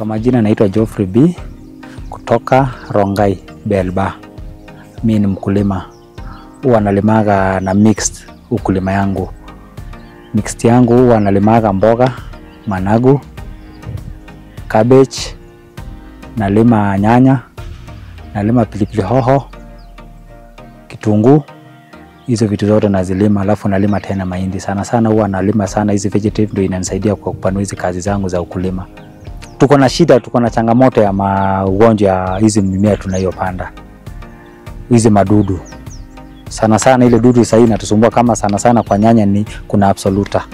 Kwa majina naitwa Geoffrey B kutoka Rongai Belba. Mimi ni mkulima. Huwa nalimaga na mixed ukulima yangu. Mixed yangu huwa nalimaga mboga, managu, cabbage, nalima nyanya, nalima pilipili hoho, kitunguu. Hizo vitu zote nazilima, alafu nalima tena mahindi. Sana sana huwa nalima sana hizi vegetative, ndio inanisaidia kwa kupanua hizi kazi zangu za ukulima. Tuko na shida, tuko na changamoto ya magonjwa ya hizi mimea tunayopanda. Hizi madudu. Sana sana ile dudu sasa inatusumbua, kama sana sana kwa nyanya ni kuna Absoluta.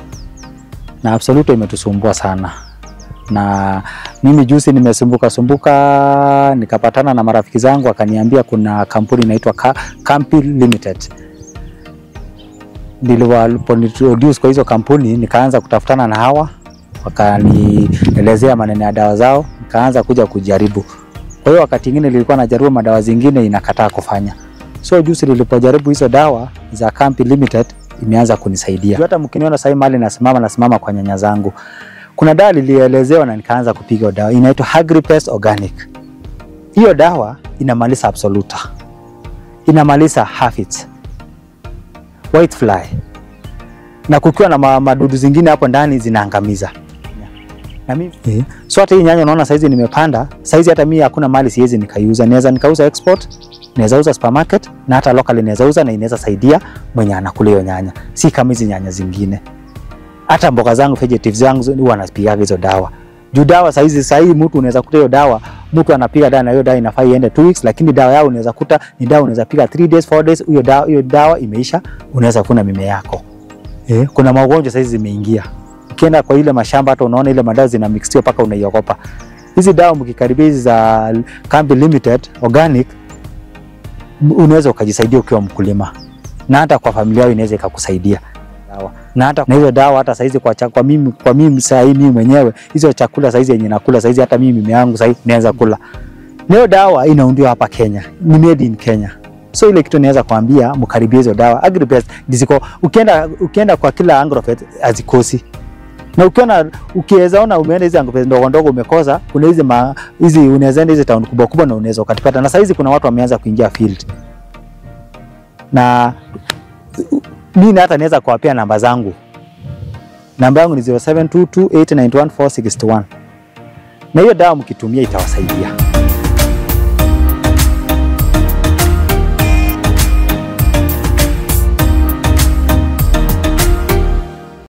Na Absoluta imetusumbua sana. Na mimi juzi nimesumbuka nikapatana na marafiki zangu akaniambia kuna kampuni inaitwa Campi Limited. Nilipointroduce kwa hizo kampuni nikaanza kutafutana na hawa, wakanielezea maneno ya dawa zao, nikaanza kuja kujaribu. Kwa hiyo wakati mwingine nilikuwa najaribu madawa zingine inakataa kufanya. So juzi nilipojaribu hizo dawa za Campi Limited imeanza kunisaidia. Hata mkiniona sasa mahali nasimama kwa nyanya zangu. Kuna dawa nilielezewa na nikaanza kupiga dawa inaitwa Agripest Organic. Hiyo dawa inamaliza Absoluta. Inamaliza Aphids, Whitefly. Na kukiwa na madudu zingine hapo ndani zinaangamiza. Na mimi so hata hii nyanya unaona saizi nimepanda, saizi hata mimi hakuna mali siwezi nikaiuza. Naweza nikauza export, naweza uza supermarket, na hata locally naweza uza na inaweza saidia mwenye anakula hiyo nyanya. Si kama hizi nyanya zingine. Hata mboga zangu, vegetables zangu huwa napiga hizo dawa. Juu dawa saizi mtu unaweza kuta hiyo dawa, mtu anapiga dawa na hiyo dawa inafaa iende 2 weeks, lakini dawa yao unaweza kuta ni dawa unaweza piga 3 days 4 days, hiyo dawa imeisha, unaweza kuna mimea yako. Kuna magonjwa saizi zimeingia. Ukienda kwa ile mashamba hata unaona ile madawa zina mixio paka unaiogopa. Hizi dawa mkikaribia hizi za Campi Limited Organic unaweza ukajisaidia ukiwa mkulima. Na hata kwa familia yako inaweza ikakusaidia. Na hata na hizo dawa hata saizi kwa mimi sasa mimi mwenyewe hizo chakula saizi yenye nakula saizi hata mimi mimea yangu saizi naanza kula. Leo dawa inaundiwa hapa Kenya. Ni made in Kenya. So ile kitu naweza kuambia mkaribie hizo dawa. Agripest ziko ukienda kwa kila Agrovet azikosi. Na ukiweza ona umeenda hizi Agripest ndogo ndogo umekosa, kuna hizi unaweza enda hizi town kubwa kubwa na unaweza ukatipata. Na saizi kuna watu wameanza kuingia field. Na mimi hata naweza kuwapia namba zangu. Namba yangu ni 0722891461. Na hiyo dawa mkitumia itawasaidia.